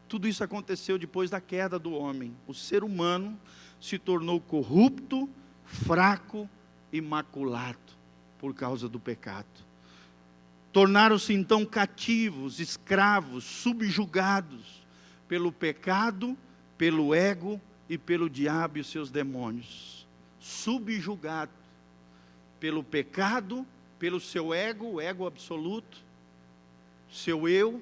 Tudo isso aconteceu depois da queda do homem. O ser humano se tornou corrupto, fraco e maculado por causa do pecado. Tornaram-se então cativos, escravos, subjugados pelo pecado, pelo ego e pelo diabo e os seus demônios. Subjugado pelo pecado, pelo seu ego, o ego absoluto, seu eu.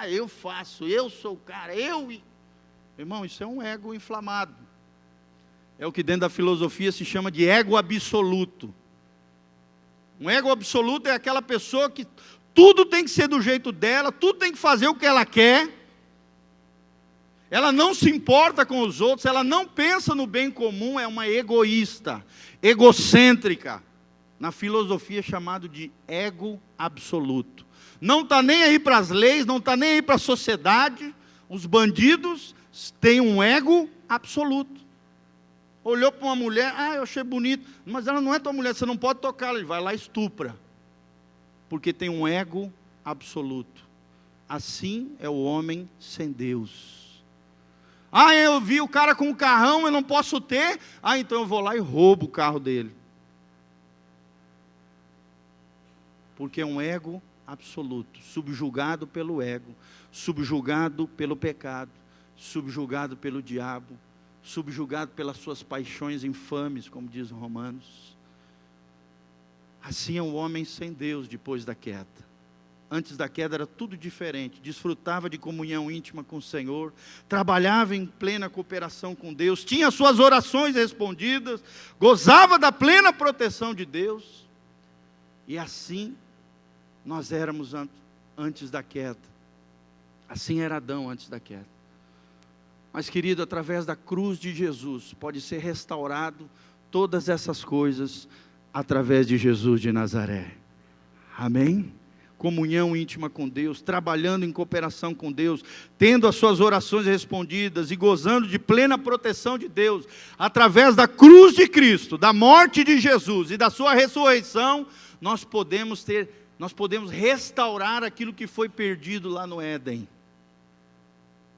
Eu faço, eu sou o cara, Irmão, isso é um ego inflamado. É o que dentro da filosofia se chama de ego absoluto. Um ego absoluto é aquela pessoa que tudo tem que ser do jeito dela, tudo tem que fazer o que ela quer. Ela não se importa com os outros, ela não pensa no bem comum, é uma egoísta, egocêntrica. Na filosofia é chamado de ego absoluto. Não está nem aí para as leis, não está nem aí para a sociedade. Os bandidos têm um ego absoluto. Olhou para uma mulher, eu achei bonito, mas ela não é tua mulher, você não pode tocar, ele vai lá e estupra. Porque tem um ego absoluto. Assim é o homem sem Deus. Eu vi o cara com um carrão, eu não posso ter, então eu vou lá e roubo o carro dele. Porque é um ego absoluto, subjugado pelo ego, subjugado pelo pecado, subjugado pelo diabo, subjugado pelas suas paixões infames, como diz Romanos. Assim é o homem sem Deus depois da queda. Antes da queda era tudo diferente, desfrutava de comunhão íntima com o Senhor, trabalhava em plena cooperação com Deus, tinha suas orações respondidas, gozava da plena proteção de Deus, e assim nós éramos antes da queda, assim era Adão antes da queda. Mas querido, através da cruz de Jesus, pode ser restaurado todas essas coisas, através de Jesus de Nazaré, amém? Comunhão íntima com Deus, trabalhando em cooperação com Deus, tendo as suas orações respondidas e gozando de plena proteção de Deus, através da cruz de Cristo, da morte de Jesus e da sua ressurreição, nós podemos restaurar aquilo que foi perdido lá no Éden,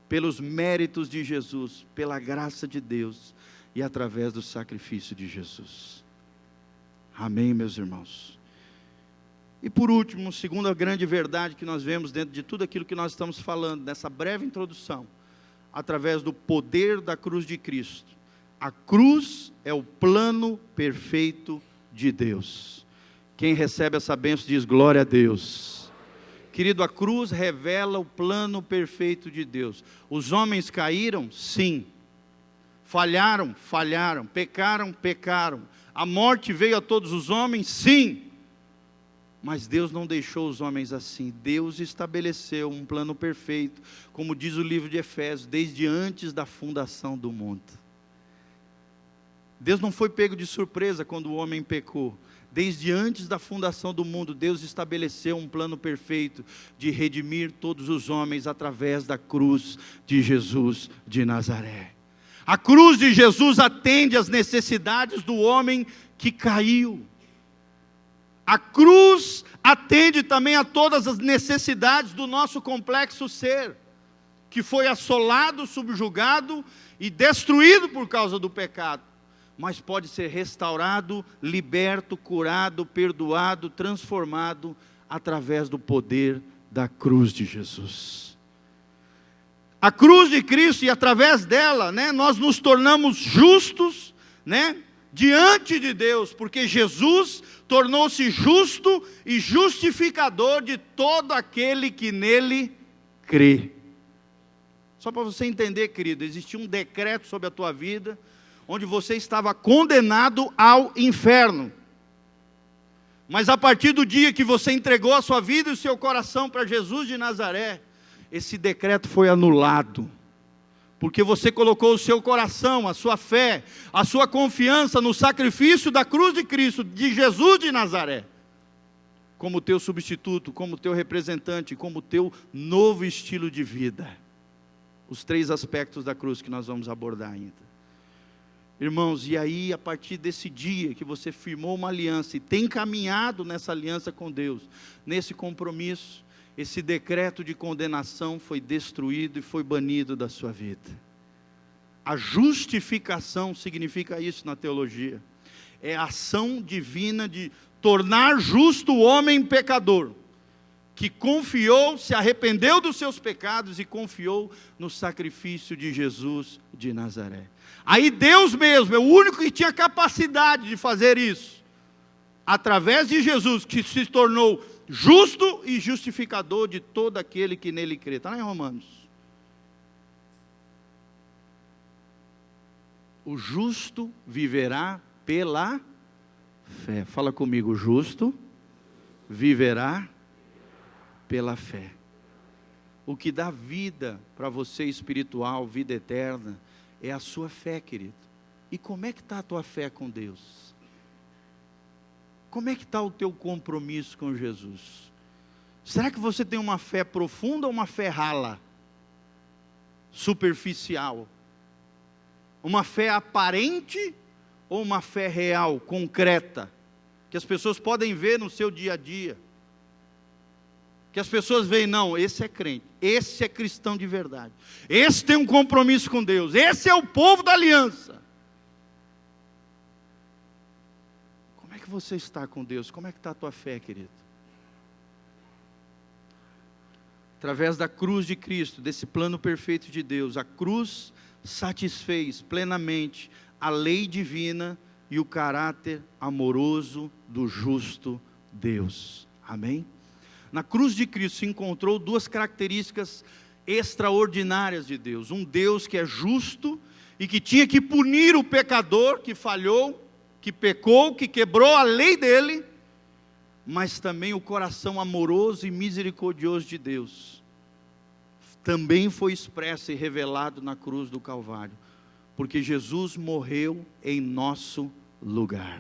pelos méritos de Jesus, pela graça de Deus e através do sacrifício de Jesus. Amém, meus irmãos? E por último, segunda grande verdade que nós vemos dentro de tudo aquilo que nós estamos falando, nessa breve introdução, através do poder da cruz de Cristo. A cruz é o plano perfeito de Deus. Quem recebe essa bênção diz glória a Deus. Querido, a cruz revela o plano perfeito de Deus. Os homens caíram? Sim. Falharam? Falharam. Pecaram? Pecaram. A morte veio a todos os homens? Sim. Mas Deus não deixou os homens assim. Deus estabeleceu um plano perfeito, como diz o livro de Efésios, desde antes da fundação do mundo. Deus não foi pego de surpresa quando o homem pecou. Desde antes da fundação do mundo, Deus estabeleceu um plano perfeito de redimir todos os homens através da cruz de Jesus de Nazaré. A cruz de Jesus atende às necessidades do homem que caiu. A cruz atende também a todas as necessidades do nosso complexo ser, que foi assolado, subjugado e destruído por causa do pecado, mas pode ser restaurado, liberto, curado, perdoado, transformado, através do poder da cruz de Jesus. A cruz de Cristo, e através dela, nós nos tornamos justos, diante de Deus, porque Jesus tornou-se justo e justificador de todo aquele que nele crê. Só para você entender, querido, existia um decreto sobre a tua vida, onde você estava condenado ao inferno. Mas a partir do dia que você entregou a sua vida e o seu coração para Jesus de Nazaré, esse decreto foi anulado. Porque você colocou o seu coração, a sua fé, a sua confiança no sacrifício da cruz de Cristo, de Jesus de Nazaré, como teu substituto, como teu representante, como teu novo estilo de vida. Os 3 aspectos da cruz que nós vamos abordar ainda. Irmãos, e aí a partir desse dia que você firmou uma aliança e tem caminhado nessa aliança com Deus, nesse compromisso, esse decreto de condenação foi destruído e foi banido da sua vida. A justificação significa isso na teologia. É a ação divina de tornar justo o homem pecador, que confiou, se arrependeu dos seus pecados e confiou no sacrifício de Jesus de Nazaré. Aí Deus mesmo é o único que tinha capacidade de fazer isso, através de Jesus, que se tornou justo e justificador de todo aquele que nele crê. Está lá em Romanos. O justo viverá pela fé. Fala comigo, o justo viverá pela fé. O que dá vida para você espiritual, vida eterna, é a sua fé, querido. E como é que está a tua fé com Deus? Como é que está o teu compromisso com Jesus? Será que você tem uma fé profunda ou uma fé rala? Superficial? Uma fé aparente ou uma fé real, concreta? Que as pessoas podem ver no seu dia a dia. Que as pessoas veem, não, esse é crente, esse é cristão de verdade, esse tem um compromisso com Deus, esse é o povo da aliança. Como é que você está com Deus? Como é que está a tua fé, querido? Através da cruz de Cristo, desse plano perfeito de Deus, a cruz satisfez plenamente a lei divina e o caráter amoroso do justo Deus. Amém? Na cruz de Cristo se encontrou 2 características extraordinárias de Deus. Um Deus que é justo e que tinha que punir o pecador que falhou, que pecou, que quebrou a lei dele, mas também o coração amoroso e misericordioso de Deus também foi expresso e revelado na cruz do Calvário, porque Jesus morreu em nosso lugar.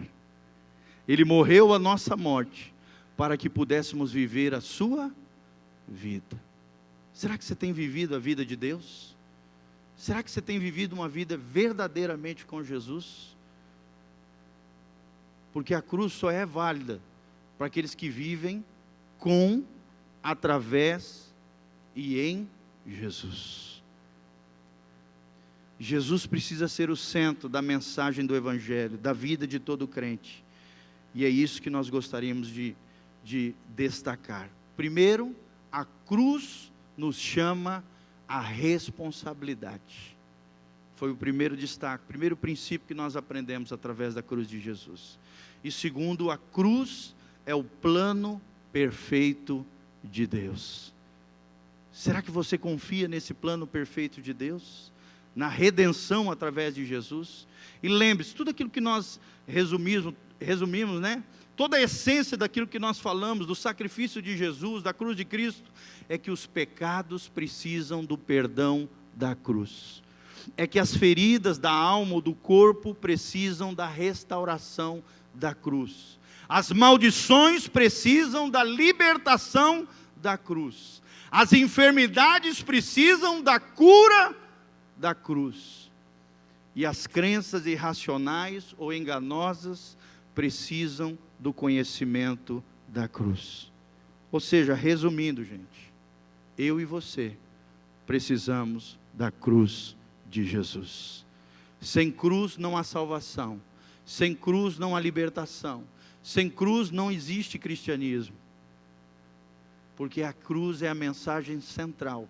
Ele morreu a nossa morte, para que pudéssemos viver a sua vida. Será que você tem vivido a vida de Deus? Será que você tem vivido uma vida verdadeiramente com Jesus? Porque a cruz só é válida para aqueles que vivem com, através e em Jesus. Jesus precisa ser o centro da mensagem do Evangelho, da vida de todo crente. E é isso que nós gostaríamos de destacar. Primeiro, a cruz nos chama à responsabilidade. Foi o primeiro destaque, o primeiro princípio que nós aprendemos através da cruz de Jesus. E segundo, a cruz é o plano perfeito de Deus. Será que você confia nesse plano perfeito de Deus? Na redenção através de Jesus? E lembre-se, tudo aquilo que nós resumimos, né? Toda a essência daquilo que nós falamos, do sacrifício de Jesus, da cruz de Cristo, é que os pecados precisam do perdão da cruz. É que as feridas da alma ou do corpo precisam da restauração da cruz. As maldições precisam da libertação da cruz. As enfermidades precisam da cura da cruz. E as crenças irracionais ou enganosas precisam do conhecimento da cruz. Ou seja, resumindo, gente, eu e você precisamos da cruz de Jesus. Sem cruz não há salvação, sem cruz não há libertação, sem cruz não existe cristianismo, porque a cruz é a mensagem central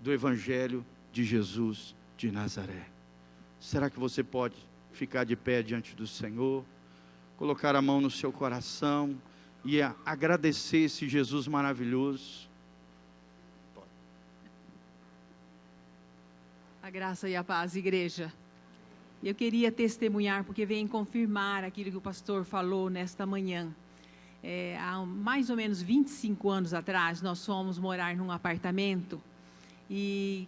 do Evangelho de Jesus de Nazaré. Será que você pode ficar de pé diante do Senhor, colocar a mão no seu coração e agradecer esse Jesus maravilhoso. A graça e a paz, igreja. Eu queria testemunhar, porque vem confirmar aquilo que o pastor falou nesta manhã. Há mais ou menos 25 anos atrás, nós fomos morar num apartamento e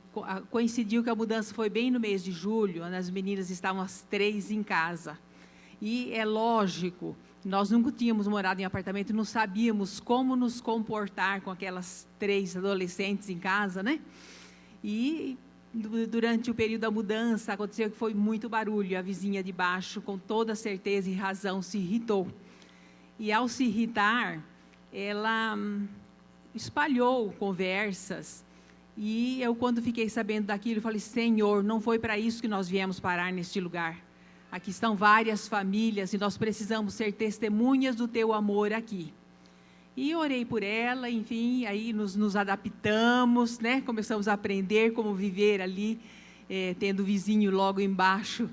coincidiu que a mudança foi bem no mês de julho, onde as meninas estavam as 3 em casa. E é lógico, nós nunca tínhamos morado em apartamento, não sabíamos como nos comportar com aquelas 3 adolescentes em casa, né? E durante o período da mudança, aconteceu que foi muito barulho. A vizinha de baixo, com toda certeza e razão, se irritou. E ao se irritar, ela espalhou conversas. E eu, quando fiquei sabendo daquilo, falei: Senhor, não foi para isso que nós viemos parar neste lugar. Aqui estão várias famílias e nós precisamos ser testemunhas do teu amor aqui. E orei por ela, enfim, aí nos adaptamos, né? Começamos a aprender como viver ali, tendo o vizinho logo embaixo,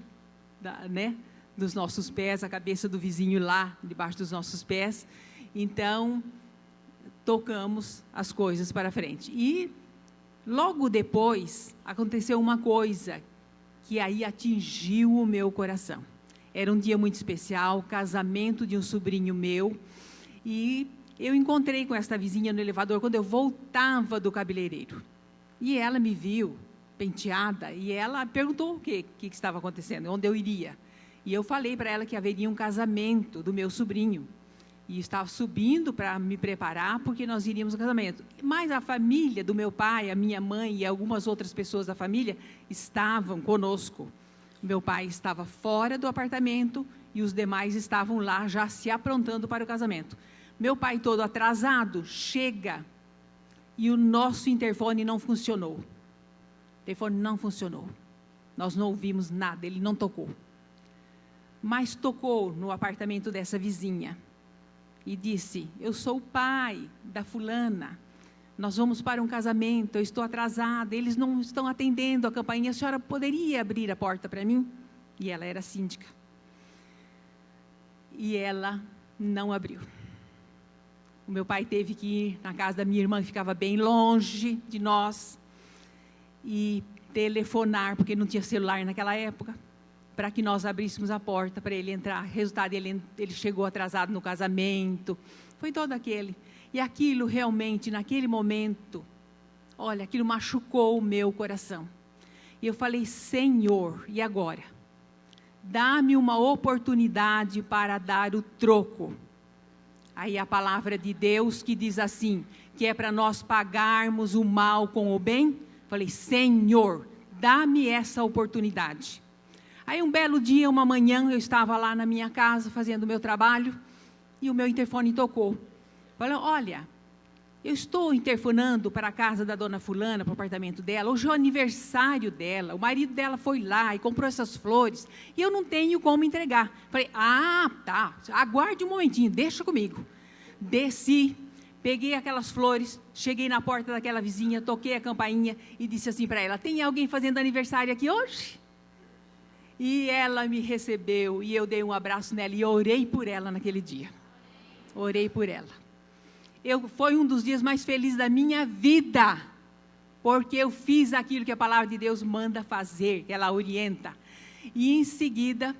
né? Dos nossos pés, a cabeça do vizinho lá, debaixo dos nossos pés. Então, tocamos as coisas para frente. E, logo depois, aconteceu uma coisa que aí atingiu o meu coração. Era um dia muito especial, o casamento de um sobrinho meu, e eu encontrei com esta vizinha no elevador quando eu voltava do cabeleireiro. E ela me viu penteada e ela perguntou o que estava acontecendo, onde eu iria. E eu falei para ela que haveria um casamento do meu sobrinho. E estava subindo para me preparar porque nós iríamos ao casamento. Mas a família do meu pai, a minha mãe e algumas outras pessoas da família estavam conosco. Meu pai estava fora do apartamento e os demais estavam lá já se aprontando para o casamento. Meu pai, todo atrasado, chega e o nosso interfone não funcionou. O telefone não funcionou. Nós não ouvimos nada, ele não tocou. Mas tocou no apartamento dessa vizinha e disse: eu sou o pai da fulana, nós vamos para um casamento, eu estou atrasada, eles não estão atendendo a campainha, a senhora poderia abrir a porta para mim? E ela era síndica. E ela não abriu. O meu pai teve que ir na casa da minha irmã, que ficava bem longe de nós, e telefonar, porque não tinha celular naquela época, para que nós abríssemos a porta para ele entrar. Resultado, ele chegou atrasado no casamento, foi todo aquele. E aquilo realmente, naquele momento, olha, aquilo machucou o meu coração. E eu falei: Senhor, e agora? Dá-me uma oportunidade para dar o troco. Aí a palavra de Deus que diz assim, que é para nós pagarmos o mal com o bem. Falei: Senhor, dá-me essa oportunidade. Aí um belo dia, uma manhã, eu estava lá na minha casa fazendo o meu trabalho e o meu interfone tocou. Falei: olha, eu estou interfonando para a casa da dona fulana, para o apartamento dela, hoje é o aniversário dela, o marido dela foi lá e comprou essas flores e eu não tenho como entregar. Falei: ah, tá, aguarde um momentinho, deixa comigo. Desci, peguei aquelas flores, cheguei na porta daquela vizinha, toquei a campainha e disse assim para ela: tem alguém fazendo aniversário aqui hoje? E ela me recebeu e eu dei um abraço nela e orei por ela naquele dia. Orei por ela. Foi um dos dias mais felizes da minha vida, porque eu fiz aquilo que a palavra de Deus manda fazer, que ela orienta. E em seguida,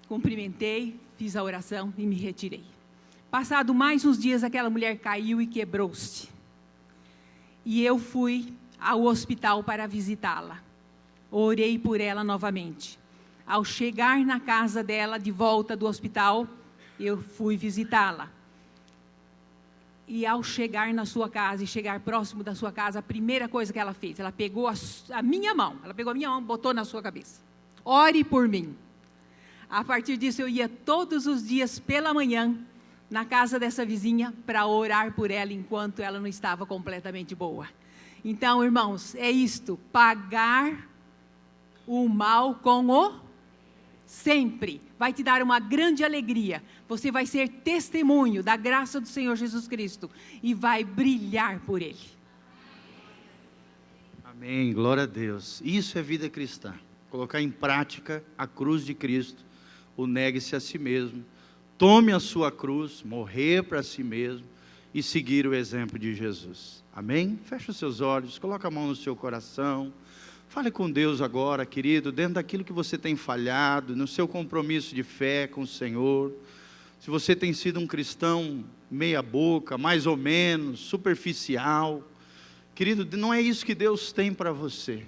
cumprimentei, fiz a oração e me retirei. Passado mais uns dias, aquela mulher caiu e quebrou-se. E eu fui ao hospital para visitá-la. Orei por ela novamente. Ao chegar na casa dela, de volta do hospital, eu fui visitá-la. E ao chegar na sua casa e chegar próximo da sua casa, a primeira coisa que ela fez, ela pegou a minha mão, botou na sua cabeça. Ore por mim. A partir disso, eu ia todos os dias pela manhã na casa dessa vizinha para orar por ela enquanto ela não estava completamente boa. Então, irmãos, é isto, pagar o mal com o sempre vai te dar uma grande alegria. Você vai ser testemunho da graça do Senhor Jesus Cristo e vai brilhar por Ele. Amém, glória a Deus. Isso é vida cristã. colocar em prática a cruz de Cristo, o negue-se a si mesmo, tome a sua cruz, morrer para si mesmo e seguir o exemplo de Jesus. Amém? Feche os seus olhos, coloque a mão no seu coração, fale com Deus agora, querido, dentro daquilo que você tem falhado, no seu compromisso de fé com o Senhor. Se você tem sido um cristão meia boca, mais ou menos, superficial, querido, não é isso que Deus tem para você.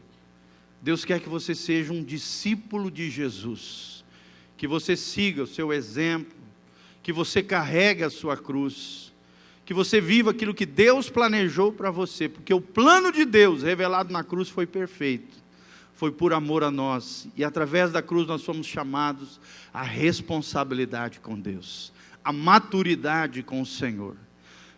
Deus quer que você seja um discípulo de Jesus, que você siga o seu exemplo, que você carregue a sua cruz, que você viva aquilo que Deus planejou para você, porque o plano de Deus revelado na cruz foi perfeito, foi por amor a nós, e através da cruz nós fomos chamados à responsabilidade com Deus, à maturidade com o Senhor.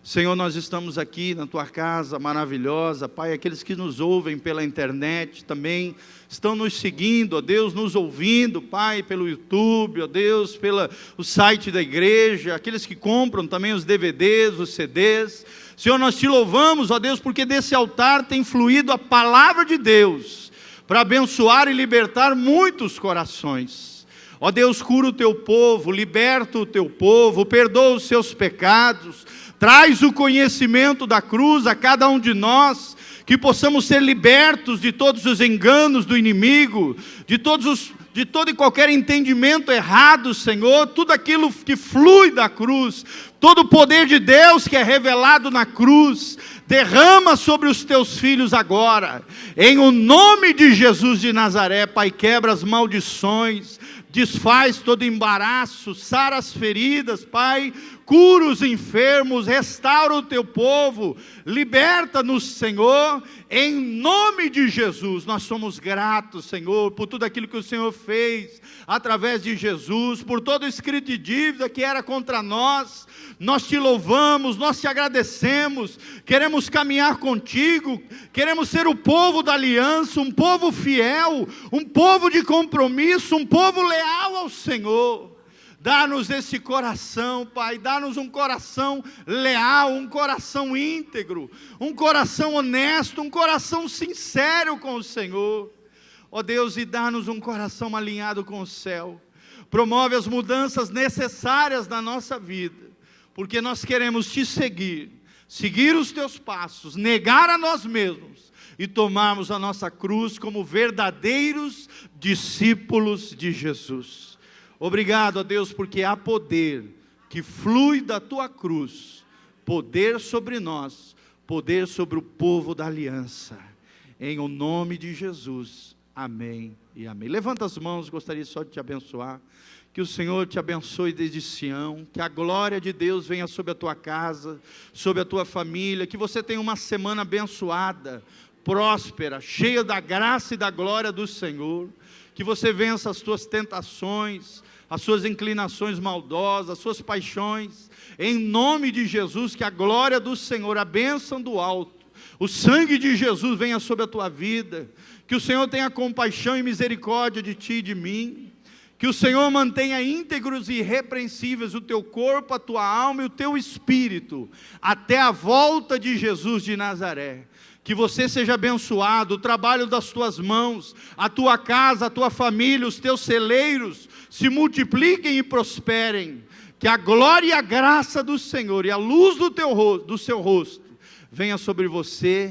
Senhor, nós estamos aqui na Tua casa maravilhosa, Pai, aqueles que nos ouvem pela internet também estão nos seguindo, ó Deus, nos ouvindo, Pai, pelo YouTube, ó Deus, pelo site da igreja, aqueles que compram também os DVDs, os CDs. Senhor, nós Te louvamos, ó Deus, porque desse altar tem fluído a palavra de Deus, para abençoar e libertar muitos corações. Ó Deus, cura o Teu povo, liberta o Teu povo, perdoa os seus pecados, traz o conhecimento da cruz a cada um de nós, que possamos ser libertos de todos os enganos do inimigo, de todo e qualquer entendimento errado, Senhor, tudo aquilo que flui da cruz, todo o poder de Deus que é revelado na cruz, derrama sobre os Teus filhos agora, em o nome de Jesus de Nazaré. Pai, quebra as maldições, desfaz todo embaraço, sara as feridas, Pai, cura os enfermos, restaura o Teu povo, liberta-nos, Senhor, em nome de Jesus. Nós somos gratos, Senhor, por tudo aquilo que o Senhor fez, através de Jesus, por todo escrito de dívida que era contra nós. Nós Te louvamos, nós Te agradecemos, queremos caminhar contigo, queremos ser o povo da aliança, um povo fiel, um povo de compromisso, um povo leal ao Senhor. Dá-nos esse coração, Pai, dá-nos um coração leal, um coração íntegro, um coração honesto, um coração sincero com o Senhor. Ó Deus, e dá-nos um coração alinhado com o céu. Promove as mudanças necessárias na nossa vida, porque nós queremos Te seguir, seguir os Teus passos, negar a nós mesmos e tomarmos a nossa cruz como verdadeiros discípulos de Jesus. Obrigado, ó Deus, porque há poder que flui da Tua cruz, poder sobre nós, poder sobre o povo da aliança, em o nome de Jesus, amém e amém. Levanta as mãos, gostaria só de te abençoar, que o Senhor te abençoe desde Sião, que a glória de Deus venha sobre a tua casa, sobre a tua família, que você tenha uma semana abençoada, próspera, cheia da graça e da glória do Senhor, que você vença as tuas tentações, as suas inclinações maldosas, as suas paixões, em nome de Jesus, que a glória do Senhor, a bênção do alto, o sangue de Jesus venha sobre a tua vida, que o Senhor tenha compaixão e misericórdia de ti e de mim, que o Senhor mantenha íntegros e irrepreensíveis o teu corpo, a tua alma e o teu espírito, até a volta de Jesus de Nazaré. Que você seja abençoado, o trabalho das tuas mãos, a tua casa, a tua família, os teus celeiros se multipliquem e prosperem. Que a glória e a graça do Senhor e a luz do seu rosto venha sobre você.